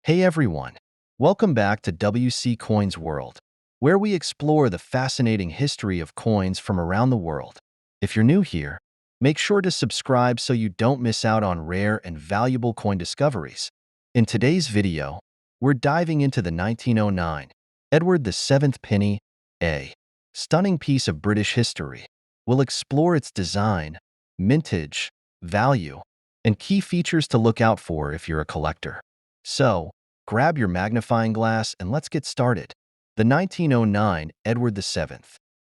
Hey everyone, welcome back to WC Coins World, where we explore the fascinating history of coins from around the world. If you're new here, make sure to subscribe so you don't miss out on rare and valuable coin discoveries. In today's video, we're diving into the 1909 Edward VII penny, a stunning piece of British history. We'll explore its design, mintage, value, and key features to look out for if you're a collector. So, grab your magnifying glass and let's get started. The 1909 Edward VII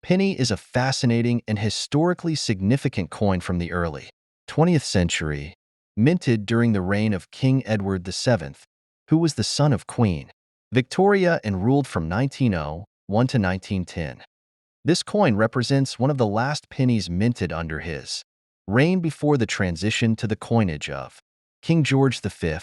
penny is a fascinating and historically significant coin from the early 20th century, minted during the reign of King Edward VII, who was the son of Queen Victoria and ruled from 1901 to 1910. This coin represents one of the last pennies minted under his reign before the transition to the coinage of King George V,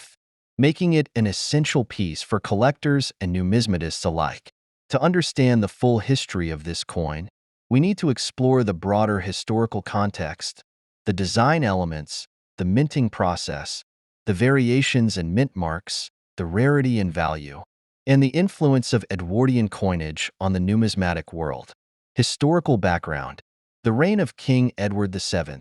making it an essential piece for collectors and numismatists alike. To understand the full history of this coin, we need to explore the broader historical context, the design elements, the minting process, the variations and mint marks, the rarity and value, and the influence of Edwardian coinage on the numismatic world. Historical background: the reign of King Edward VII,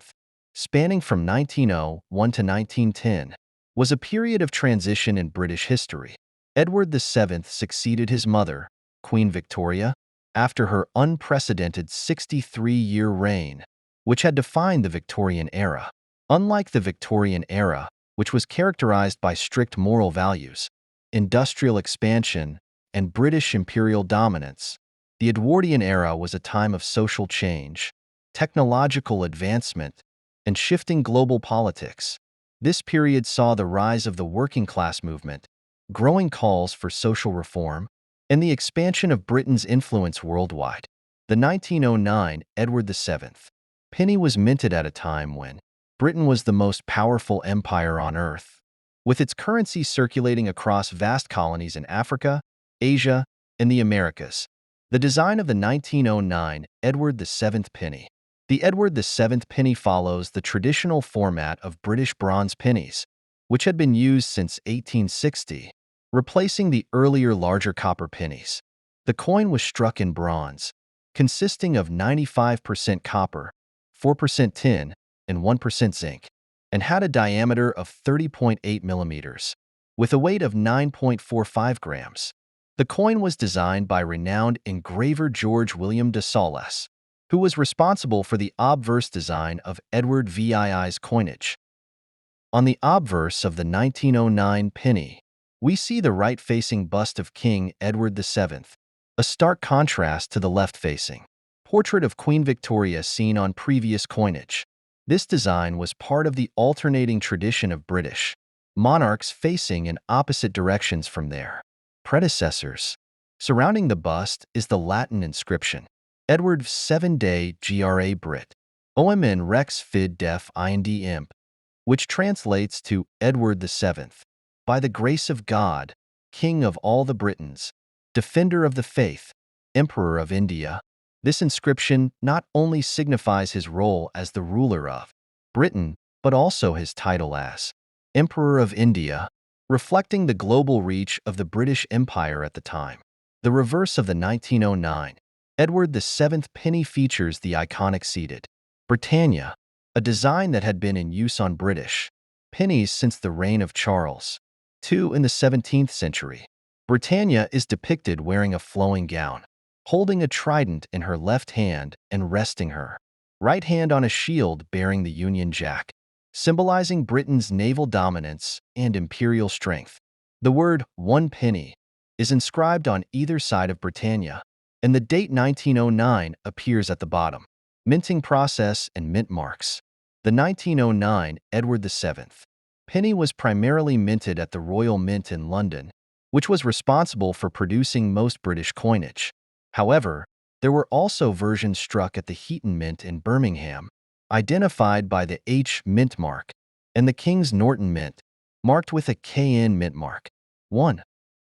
spanning from 1901 to 1910, was a period of transition in British history. Edward VII succeeded his mother, Queen Victoria, after her unprecedented 63-year reign, which had defined the Victorian era. Unlike the Victorian era, which was characterized by strict moral values, industrial expansion, and British imperial dominance, the Edwardian era was a time of social change, technological advancement, and shifting global politics. This period saw the rise of the working class movement, growing calls for social reform, and the expansion of Britain's influence worldwide. The 1909 Edward VII penny was minted at a time when Britain was the most powerful empire on earth, with its currency circulating across vast colonies in Africa, Asia, and the Americas. The design of the 1909 Edward VII penny. The Edward VII penny follows the traditional format of British bronze pennies, which had been used since 1860, replacing the earlier larger copper pennies. The coin was struck in bronze, consisting of 95% copper, 4% tin, and 1% zinc, and had a diameter of 30.8 millimeters, with a weight of 9.45 grams. The coin was designed by renowned engraver George William de Saulles, who was responsible for the obverse design of Edward VII's coinage. On the obverse of the 1909 penny, we see the right-facing bust of King Edward VII, a stark contrast to the left-facing portrait of Queen Victoria seen on previous coinage. This design was part of the alternating tradition of British monarchs facing in opposite directions from their predecessors. Surrounding the bust is the Latin inscription, Edward VII de Gra Brit, OMN Rex Fid Def Ind Imp, which translates to Edward VII, by the grace of God, King of all the Britons, Defender of the Faith, Emperor of India. This inscription not only signifies his role as the ruler of Britain, but also his title as Emperor of India, reflecting the global reach of the British Empire at the time. The reverse of the 1909 Edward VII penny features the iconic seated Britannia, a design that had been in use on British pennies since the reign of Charles II in the 17th century. Britannia is depicted wearing a flowing gown, holding a trident in her left hand and resting her right hand on a shield bearing the Union Jack, symbolizing Britain's naval dominance and imperial strength. The word "one penny" is inscribed on either side of Britannia, and the date 1909 appears at the bottom. Minting process and mint marks. The 1909 Edward VII penny was primarily minted at the Royal Mint in London, which was responsible for producing most British coinage. However, there were also versions struck at the Heaton Mint in Birmingham, identified by the H mint mark, and the King's Norton Mint, marked with a KN mint mark. 1.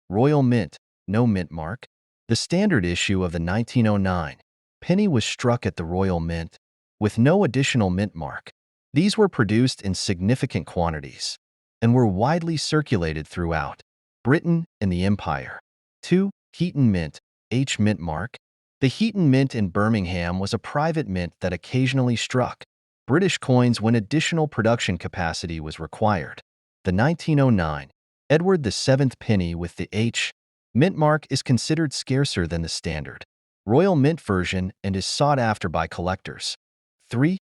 Royal Mint, no mint mark. The standard issue of the 1909 penny was struck at the Royal Mint, with no additional mint mark. These were produced in significant quantities and were widely circulated throughout Britain and the Empire. 2. Heaton Mint, H. Mint mark. The Heaton Mint in Birmingham was a private mint that occasionally struck British coins when additional production capacity was required. The 1909 Edward VII penny with the H. Mint mark is considered scarcer than the standard Royal Mint version and is sought after by collectors. 3.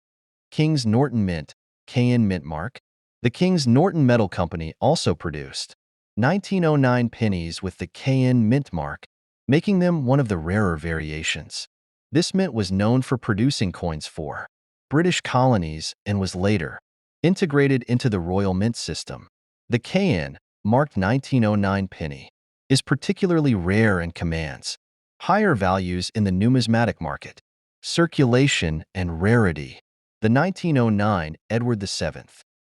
King's Norton Mint, KN Mint mark. The King's Norton Metal Company also produced 1909 pennies with the KN Mint mark, making them one of the rarer variations. This mint was known for producing coins for British colonies and was later integrated into the Royal Mint system. The KN, marked 1909 penny, is particularly rare and commands higher values in the numismatic market. Circulation and rarity. The 1909 Edward VII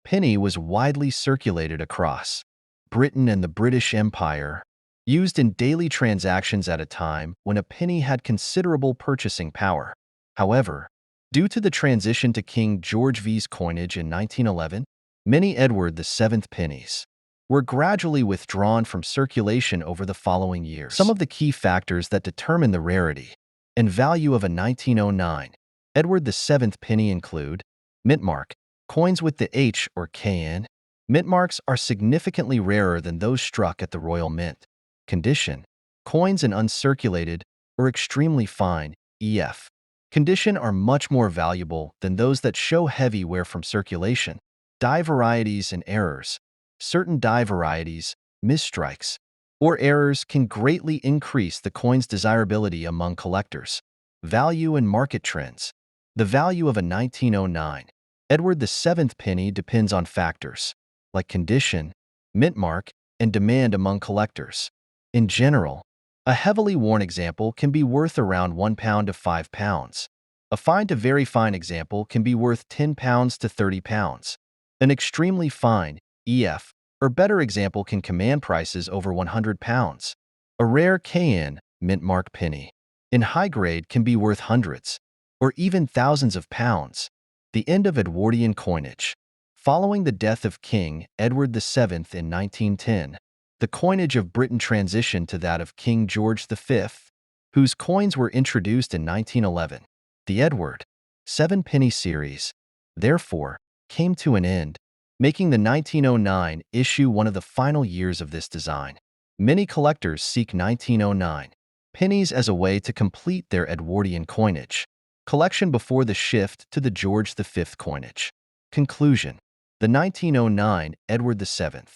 penny was widely circulated across Britain and the British Empire, used in daily transactions at a time when a penny had considerable purchasing power. However, due to the transition to King George V's coinage in 1911, many Edward VII pennies were gradually withdrawn from circulation over the following years. Some of the key factors that determine the rarity and value of a 1909 Edward VII penny include mint mark. Coins with the H or KN mint marks are significantly rarer than those struck at the Royal Mint. Condition. Coins in uncirculated or extremely fine EF condition are much more valuable than those that show heavy wear from circulation. Die varieties and errors. Certain die varieties, misstrikes, or errors can greatly increase the coin's desirability among collectors. Value and market trends. The value of a 1909 Edward VII penny depends on factors like condition, mint mark, and demand among collectors. In general, a heavily worn example can be worth around £1 to £5. A fine to very fine example can be worth £10 to £30. An extremely fine EF or better example can command prices over £100. A rare KN mint mark penny in high grade can be worth hundreds or even thousands of pounds. The end of Edwardian coinage. Following the death of King Edward VII in 1910, the coinage of Britain transitioned to that of King George V, whose coins were introduced in 1911. The Edward VII penny series, therefore, came to an end, making the 1909 issue one of the final years of this design. Many collectors seek 1909 pennies as a way to complete their Edwardian coinage collection before the shift to the George V coinage. Conclusion. The 1909 Edward VII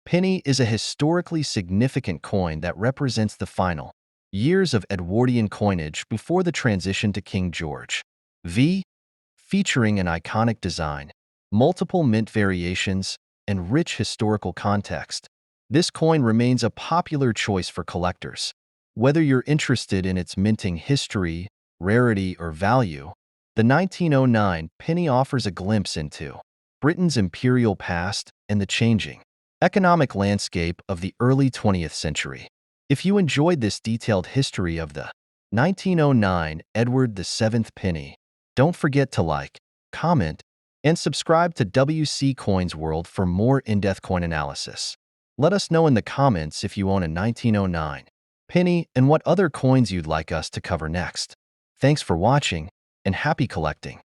penny is a historically significant coin that represents the final years of Edwardian coinage before the transition to King George V, featuring an iconic design, multiple mint variations, and rich historical context. This coin remains a popular choice for collectors. Whether you're interested in its minting history, rarity, or value, the 1909 penny offers a glimpse into Britain's imperial past and the changing economic landscape of the early 20th century. If you enjoyed this detailed history of the 1909 Edward VII penny, don't forget to like, comment, and subscribe to WC Coins World for more in-depth coin analysis. Let us know in the comments if you own a 1909 penny and what other coins you'd like us to cover next. Thanks for watching, and happy collecting!